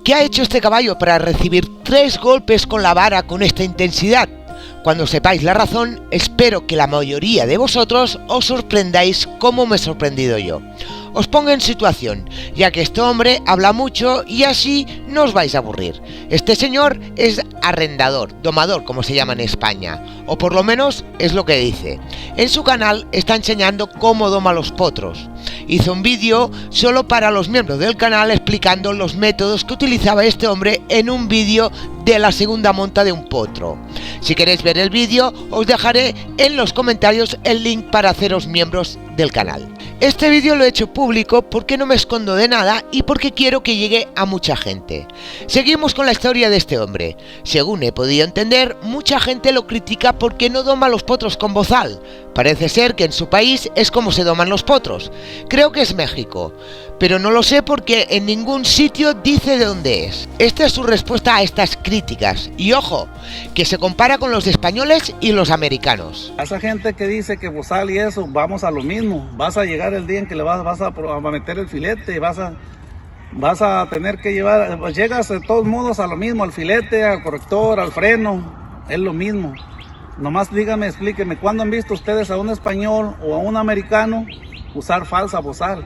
¿Qué ha hecho este caballo para recibir 3 golpes con la vara con esta intensidad? Cuando sepáis la razón, espero que la mayoría de vosotros os sorprendáis como me he sorprendido yo. Os pongo en situación, ya que este hombre habla mucho y así no os vais a aburrir. Este señor es arrendador, domador como se llama en España, o por lo menos es lo que dice. En su canal está enseñando cómo doma los potros. Hizo un vídeo solo para los miembros del canal explicando los métodos que utilizaba este hombre en un vídeo de la segunda monta de un potro. Si queréis ver el vídeo, os dejaré en los comentarios el link para haceros miembros del canal. Este vídeo lo he hecho público porque no me escondo de nada y porque quiero que llegue a mucha gente. Seguimos con la historia de este hombre. Según he podido entender, mucha gente lo critica porque no doma los potros con bozal. Parece ser que en su país es como se doman los potros. Creo que es México, pero no lo sé porque en ningún sitio dice de dónde es. Esta es su respuesta a estas críticas. Y ojo, que se compara con los españoles y los americanos. A esa gente que dice que bozal y eso, vamos a lo mismo. Vas a llegar el día en que le vas a meter el filete, vas a tener que llevar, pues llegas de todos modos a lo mismo, al filete, al corrector, al freno, es lo mismo. Nomás dígame, explíqueme, ¿cuándo han visto ustedes a un español o a un americano usar falsa bozal?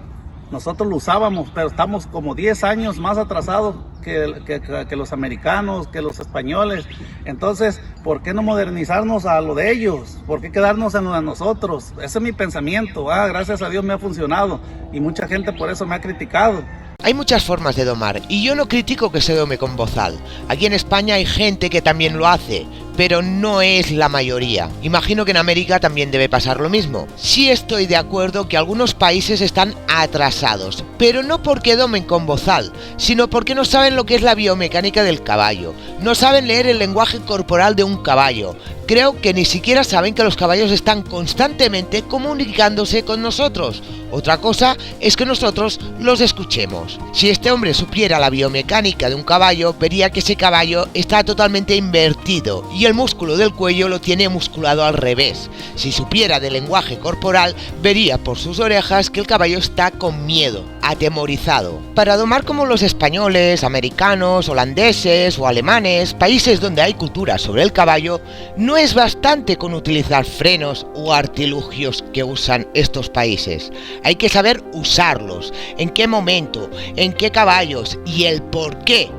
Nosotros lo usábamos, pero estamos como 10 años más atrasados que los americanos, que los españoles. Entonces, ¿por qué no modernizarnos a lo de ellos? ¿Por qué quedarnos en lo de nosotros? Ese es mi pensamiento. Gracias a Dios me ha funcionado y mucha gente por eso me ha criticado. Hay muchas formas de domar y yo no critico que se dome con bozal. Aquí en España hay gente que también lo hace, pero no es la mayoría. Imagino que en América también debe pasar lo mismo. Sí estoy de acuerdo que algunos países están atrasados, pero no porque domen con bozal, sino porque no saben lo que es la biomecánica del caballo. No saben leer el lenguaje corporal de un caballo. Creo que ni siquiera saben que los caballos están constantemente comunicándose con nosotros. Otra cosa es que nosotros los escuchemos. Si este hombre supiera la biomecánica de un caballo, vería que ese caballo está totalmente invertido y el músculo del cuello lo tiene musculado al revés. Si supiera del lenguaje corporal, vería por sus orejas que el caballo está con miedo, atemorizado. Para domar como los españoles, americanos, holandeses o alemanes, países donde hay cultura sobre el caballo, no es bastante con utilizar frenos o artilugios que usan estos países. Hay que saber usarlos, en qué momento, en qué caballos y el porqué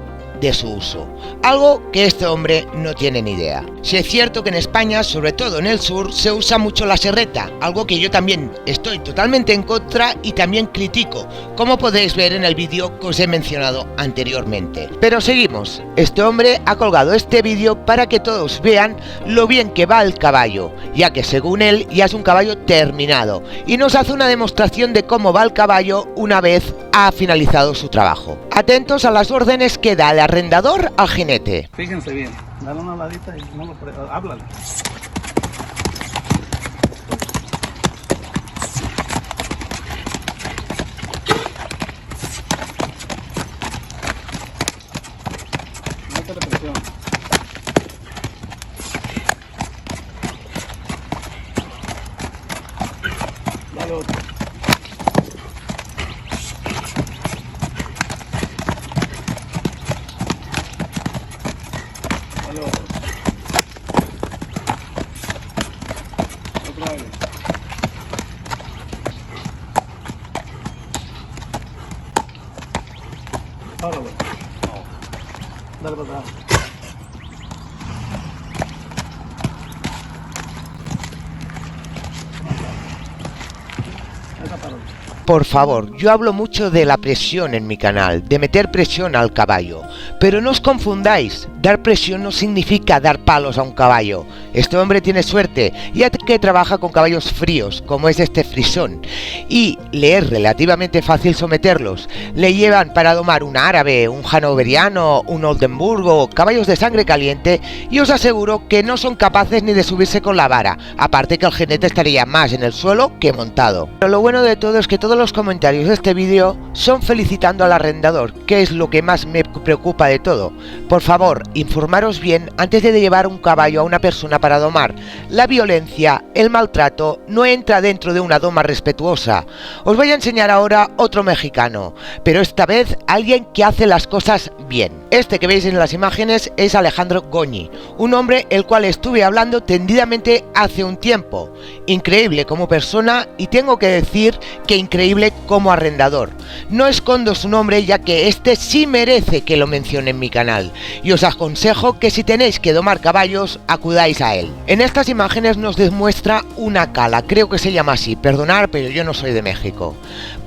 de su uso, algo que este hombre no tiene ni idea. Si es cierto que en España, sobre todo en el sur, se usa mucho la serreta, algo que yo también estoy totalmente en contra y también critico, como podéis ver en el vídeo que os he mencionado anteriormente. Pero seguimos. Este hombre ha colgado este vídeo para que todos vean lo bien que va el caballo, ya que según él ya es un caballo terminado, y nos hace una demostración de cómo va el caballo una vez ha finalizado su trabajo. Atentos a las órdenes que da el arrendador al jinete. Fíjense bien, dale una ladita y no háblale. Métele presión. Dale otro. Dale otro. Otra vez. Ahora voy. Dale para atrás. Esa para otro. Por favor, yo hablo mucho de la presión en mi canal, de meter presión al caballo, pero no os confundáis, dar presión no significa dar palos a un caballo. Este hombre tiene suerte, ya que trabaja con caballos fríos, como es este frisón, y le es relativamente fácil someterlos. Le llevan para domar un árabe, un hanoveriano, un oldenburgo, caballos de sangre caliente, y os aseguro que no son capaces ni de subirse con la vara, aparte que el jinete estaría más en el suelo que montado. Pero lo bueno de todo es que todos los comentarios de este vídeo son felicitando al arrendador, que es lo que más me preocupa de todo. Por favor, informaros bien antes de llevar un caballo a una persona para domar. La violencia, el maltrato, no entra dentro de una doma respetuosa. Os voy a enseñar ahora otro mexicano, pero esta vez alguien que hace las cosas bien. Este que veis en las imágenes es Alejandro Goñi, un hombre el cual estuve hablando tendidamente hace un tiempo. Increíble como persona y tengo que decir que increíble como arrendador. No escondo su nombre ya que este sí merece que lo mencione en mi canal y os aconsejo que si tenéis que domar caballos acudáis a él. En estas imágenes nos demuestra una cala, creo que se llama así, perdonad pero yo no soy de México.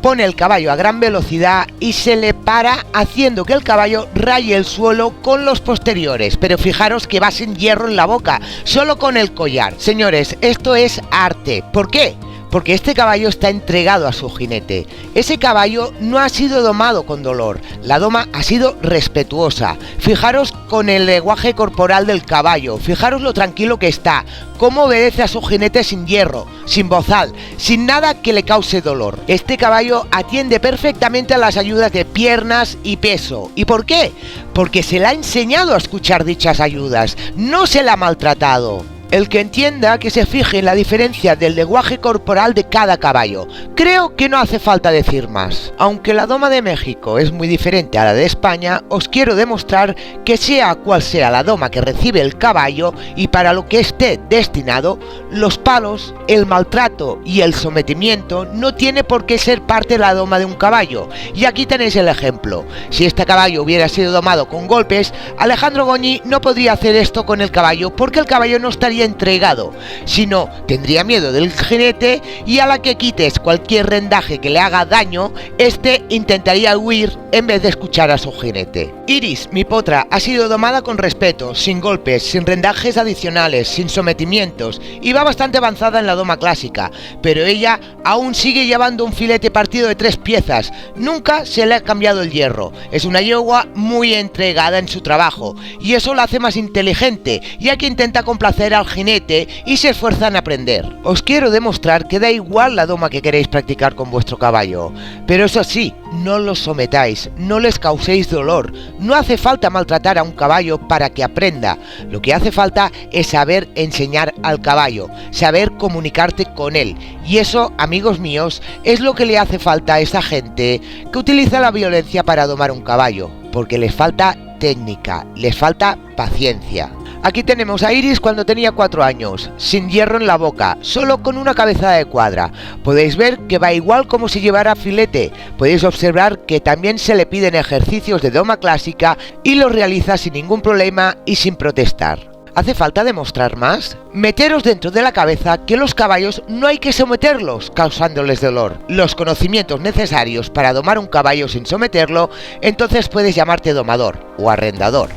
Pone el caballo a gran velocidad y se le para haciendo que el caballo raye el suelo con los posteriores, pero fijaros que va sin hierro en la boca, solo con el collar. Señores, esto es arte. ¿Por qué? Porque este caballo está entregado a su jinete. Ese caballo no ha sido domado con dolor, la doma ha sido respetuosa. Fijaros con el lenguaje corporal del caballo, fijaros lo tranquilo que está, cómo obedece a su jinete sin hierro, sin bozal, sin nada que le cause dolor. Este caballo atiende perfectamente a las ayudas de piernas y peso. ¿Y por qué? Porque se le ha enseñado a escuchar dichas ayudas, no se le ha maltratado. El que entienda que se fije en la diferencia del lenguaje corporal de cada caballo. Creo que no hace falta decir más. Aunque la doma de México es muy diferente a la de España, os quiero demostrar que sea cual sea la doma que recibe el caballo y para lo que esté destinado, los palos, el maltrato y el sometimiento no tiene por qué ser parte de la doma de un caballo. Y aquí tenéis el ejemplo. Si este caballo hubiera sido domado con golpes, Alejandro Goñi no podría hacer esto con el caballo porque el caballo no estaría entregado, sino tendría miedo del jinete y a la que quites cualquier rendaje que le haga daño, este intentaría huir en vez de escuchar a su jinete. Iris, mi potra, ha sido domada con respeto, sin golpes, sin rendajes adicionales, sin sometimientos y va bastante avanzada en la doma clásica, pero ella aún sigue llevando un filete partido de 3 piezas, nunca se le ha cambiado el hierro, es una yegua muy entregada en su trabajo y eso la hace más inteligente, ya que intenta complacer al jinete y se esfuerza en aprender. Os quiero demostrar que da igual la doma que queréis practicar con vuestro caballo, pero eso sí, no los sometáis, no les causéis dolor, no hace falta maltratar a un caballo para que aprenda, lo que hace falta es saber enseñar al caballo, saber comunicarte con él, y eso, amigos míos, es lo que le hace falta a esa gente que utiliza la violencia para domar un caballo, porque les falta técnica, les falta paciencia. Aquí tenemos a Iris cuando tenía 4 años, sin hierro en la boca, solo con una cabeza de cuadra. Podéis ver que va igual como si llevara filete. Podéis observar que también se le piden ejercicios de doma clásica y los realiza sin ningún problema y sin protestar. ¿Hace falta demostrar más? Meteros dentro de la cabeza que los caballos no hay que someterlos causándoles dolor. Los conocimientos necesarios para domar un caballo sin someterlo, entonces puedes llamarte domador o arrendador.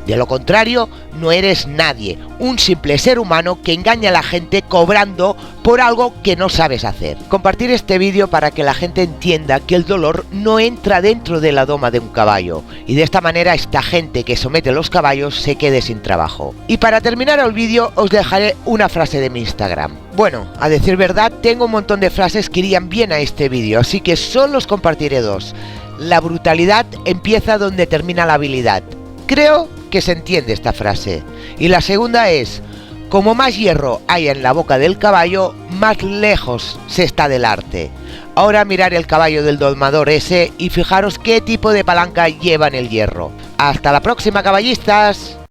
De lo contrario, no eres nadie, un simple ser humano que engaña a la gente cobrando por algo que no sabes hacer. Compartir este vídeo para que la gente entienda que el dolor no entra dentro de la doma de un caballo y de esta manera esta gente que somete los caballos se quede sin trabajo. Y para terminar el vídeo os dejaré una frase de mi Instagram. Bueno, a decir verdad tengo un montón de frases que irían bien a este vídeo, así que solo os compartiré 2. La brutalidad empieza donde termina la habilidad. Creo que se entiende esta frase. Y la segunda es: como más hierro hay en la boca del caballo, más lejos se está del arte. Ahora mirar el caballo del domador ese y fijaros qué tipo de palanca lleva en el hierro. Hasta la próxima, caballistas.